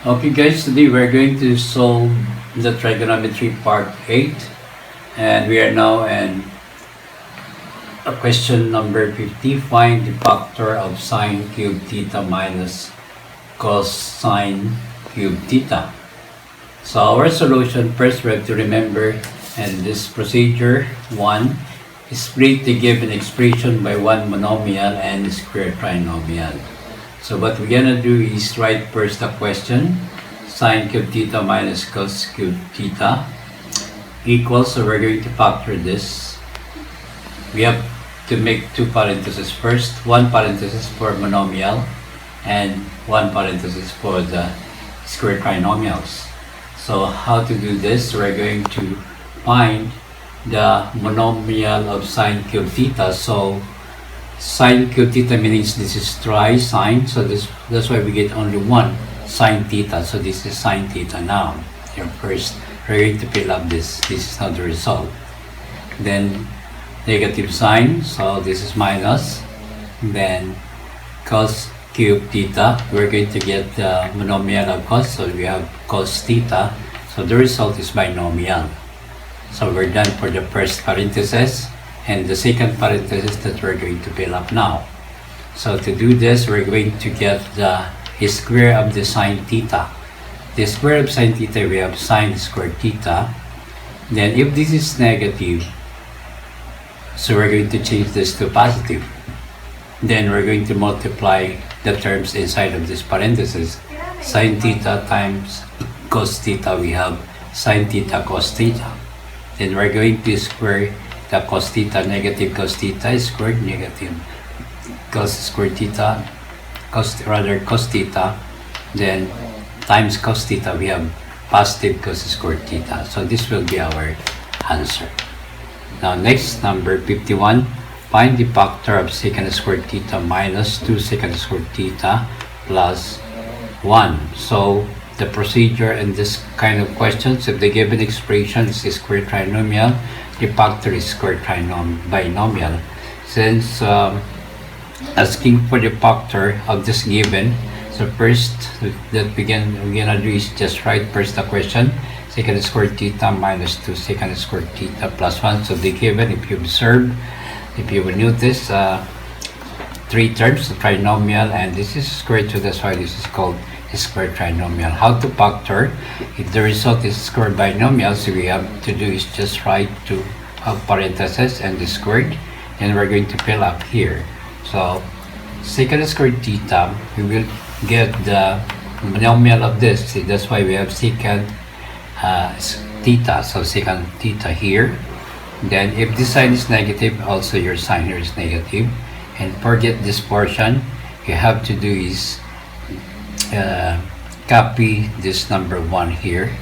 Okay guys, today we're going to solve the trigonometry part 8 and we are now in question number 50. Find the factor of sine cube theta minus cosine cube theta. So our solution, first we have to remember in this procedure 1, split the given expression by one monomial and square trinomial. So what we're gonna do is write first the question, sine cube theta minus cos cube theta equals, so we're going to factor this. We have to make two parentheses first, one parenthesis for monomial and one parenthesis for the square trinomials. So how to do this? We're going to find the monomial of sine cube theta. So sine cube theta means this is tri-sine, so that's why we get only one sine theta. So this is sine theta now. Here first, we're going to fill up this. This is not the result. Then negative sine, so this is minus. Then cos cube theta, we're going to get the monomial of cos, so we have cos theta. So the result is binomial. So we're done for the first parenthesis. And the second parenthesis that we're going to fill up now. So to do this, we're going to get the square of the sine theta. The square of sine theta, we have sine squared theta. Then if this is negative, so we're going to change this to positive. Then we're going to multiply the terms inside of this parenthesis. Sine theta times cos theta, we have sine theta cos theta. Then we're going to square the cos theta, negative cos theta is squared, negative cos squared theta, cos theta, then times cos theta, we have positive cos squared theta. So this will be our answer. Now next, number 51, find the factor of secant squared theta minus 2 secant squared theta plus 1. So the procedure in this kind of questions, if the given expression is a square trinomial, the factor is square binomial. Since asking for the factor of this given, so first that we're gonna do is just write first the question, secant squared theta minus 2 secant squared theta plus 1. So the given, if you observe, if you will notice, three terms, the trinomial, and this is squared, so that's why this is called square trinomial. How to factor? If the result is square binomial, so we have to do is just write two parentheses and the squared, and we're going to fill up here. So secant squared theta, we will get the monomial of this. See, that's why we have secant theta, so secant theta here. Then if this sign is negative, also your sign here is negative. And forget this portion, you have to do is copy this number 1 here.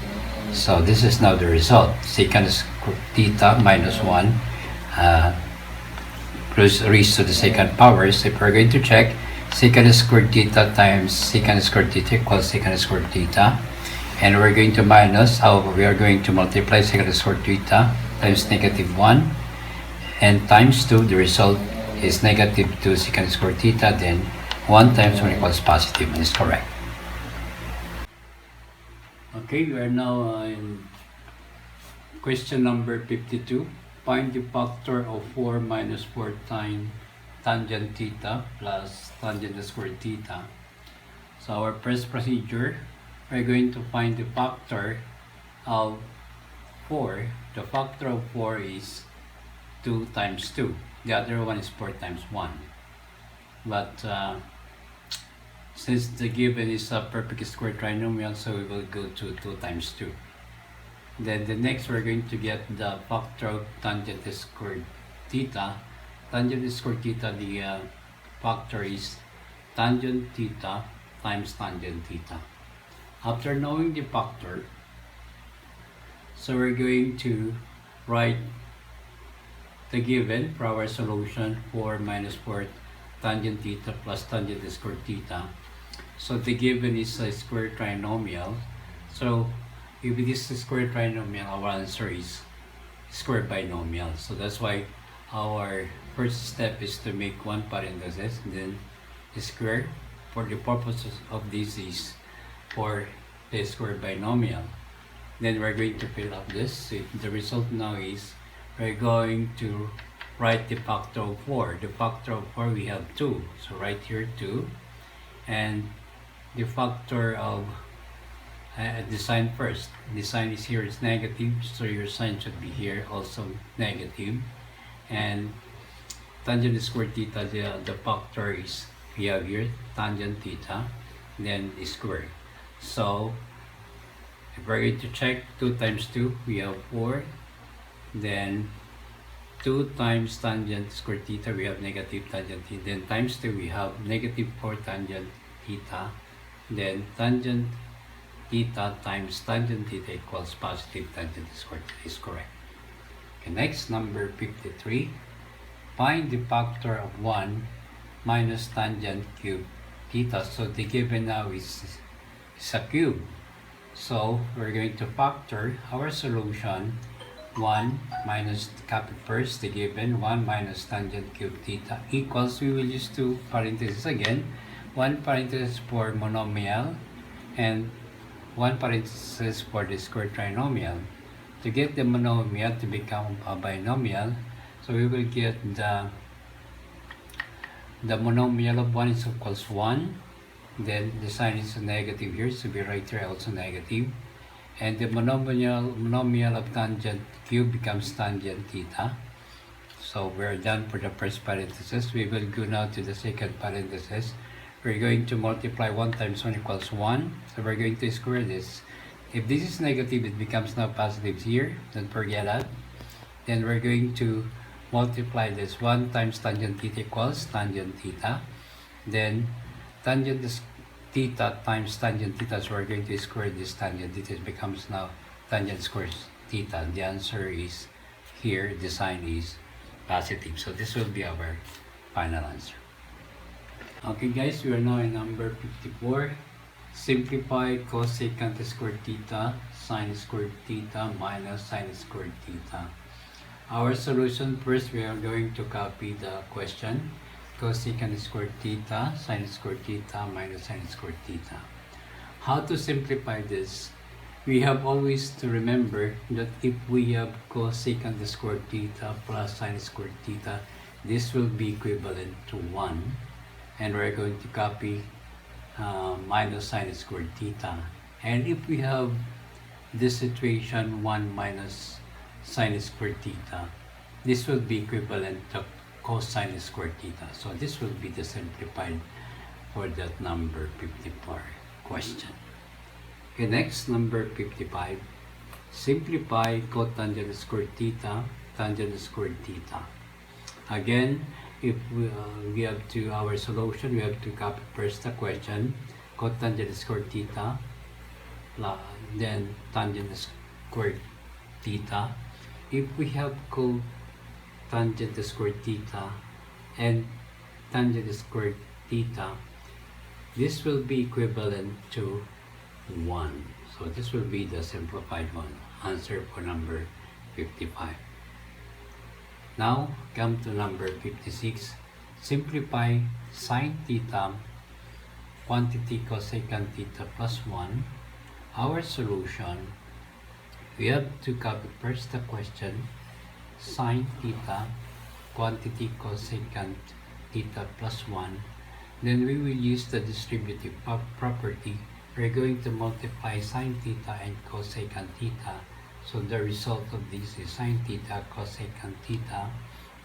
So this is now the result, secant theta minus 1 raised to the second power. So if we're going to check, secant squared theta times secant squared theta equals secant squared theta, and we're going to minus, we are going to multiply secant squared theta times negative 1 and times 2, the result is negative 2 secant squared theta, then 1 times 1 equals positive, and is correct. Okay, we are now in question number 52. Find the factor of 4 minus 4 times tangent theta plus tangent squared theta. So our first procedure, we're going to find the factor of 4. The factor of 4 is 2 times 2. The other one is 4 times 1. But since the given is a perfect square trinomial, so we will go to 2 times 2. Then the next, we're going to get the factor of tangent squared theta. Tangent squared theta, the factor is tangent theta times tangent theta. After knowing the factor, so we're going to write the given for our solution, 4 minus 4 tangent theta plus tangent squared theta. So the given is a square trinomial. So if it is a square trinomial, our answer is square binomial. So that's why our first step is to make one parenthesis, then the square. For the purposes of this is for the square binomial. Then we're going to fill up this. The result now is we're going to write the factor of 4. The factor of 4 we have 2. So right here 2. And the factor of the sign first. The sign is here is negative, so your sign should be here also negative. And tangent square theta, the factor is we have here tangent theta, then the square. So if we're going to check 2 times 2, we have 4. Then 2 times tangent square theta, we have negative tangent theta. Then times 2, we have negative 4 tangent theta. Then tangent theta times tangent theta equals positive tangent square theta is correct. Okay, next, number 53. Find the factor of 1 minus tangent cube theta. So the given now is a cube. So we're going to factor our solution 1 minus, copy first the given, 1 minus tangent cube theta equals, we will use 2 parentheses again, 1 parenthesis for monomial and 1 parenthesis for the square trinomial. To get the monomial to become a binomial, so we will get the monomial of 1 is equals 1, then the sign is negative here, so we write here also negative, and the monomial of tangent cube becomes tangent theta. So we're done for the first parenthesis. We will go now to the second parenthesis. We're going to multiply 1 times 1 equals 1, so we're going to square this. If this is negative, it becomes now positive here, don't forget that. Then we're going to multiply this, 1 times tangent theta equals tangent theta. Then tangent theta times tangent theta, so we're going to square this tangent theta, it becomes now tangent square theta. The answer is here, the sign is positive. So this will be our final answer. Okay guys, we are now in number 54. Simplify cosecant squared theta, sine squared theta minus sine squared theta. Our solution, first we are going to copy the question. Cosecant squared theta, sine squared theta minus sine squared theta. How to simplify this? We have always to remember that if we have cosecant squared theta plus sine squared theta, this will be equivalent to 1. And we're going to copy minus sine squared theta. And if we have this situation 1 minus sine squared theta, this will be equivalent to cosine squared theta. So this will be the simplified for that number 54 question. Okay, next, number 55. Simplify cotangent squared theta, tangent squared theta. Again, if we have to, our solution, we have to copy first the question, cotangent squared theta, then tangent squared theta. If we have cotangent squared theta and tangent squared theta, this will be equivalent to 1. So this will be the simplified one, answer for number 55. Now, come to number 56. Simplify sine theta, quantity cosecant theta plus 1. Our solution, we have to copy first the question, sine theta, quantity cosecant theta plus 1. Then we will use the distributive property. We're going to multiply sine theta and cosecant theta. So the result of this is sine theta cosecant theta.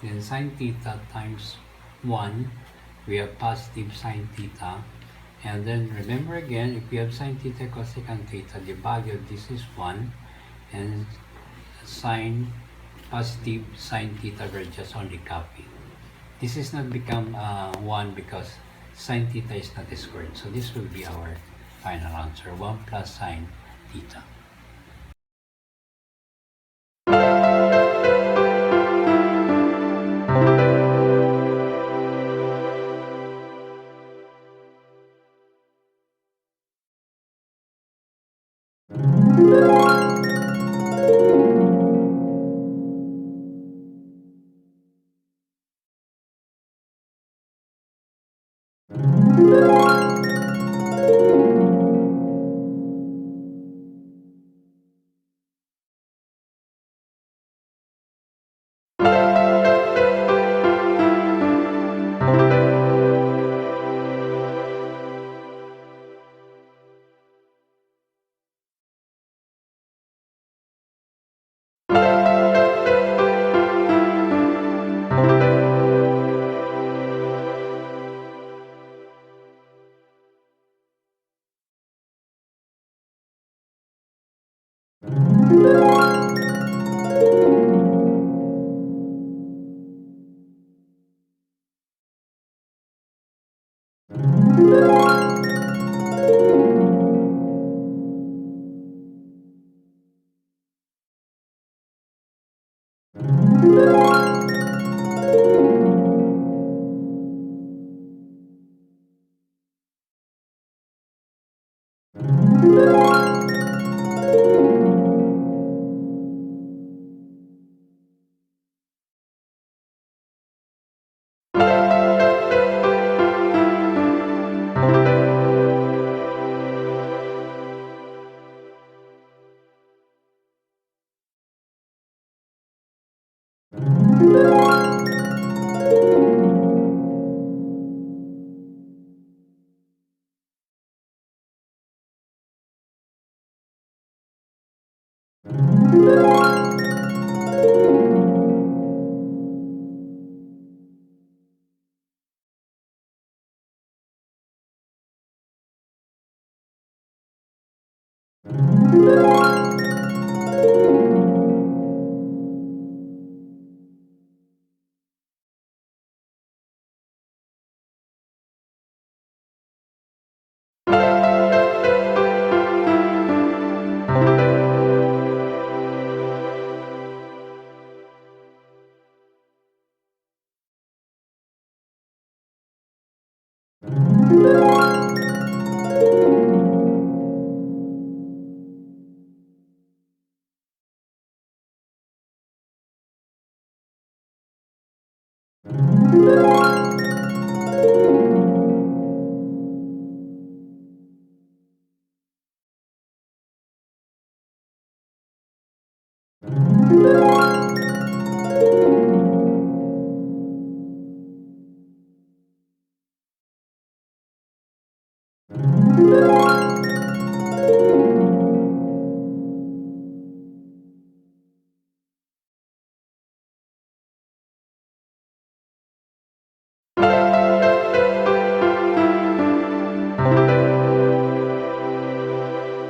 Then sine theta times 1, we have positive sine theta. And then remember again, if we have sine theta cosecant theta, the value of this is 1. And sine positive sine theta, we're just only copy. This is not become 1 because sine theta is not squared. So this will be our final answer, 1 plus sine theta.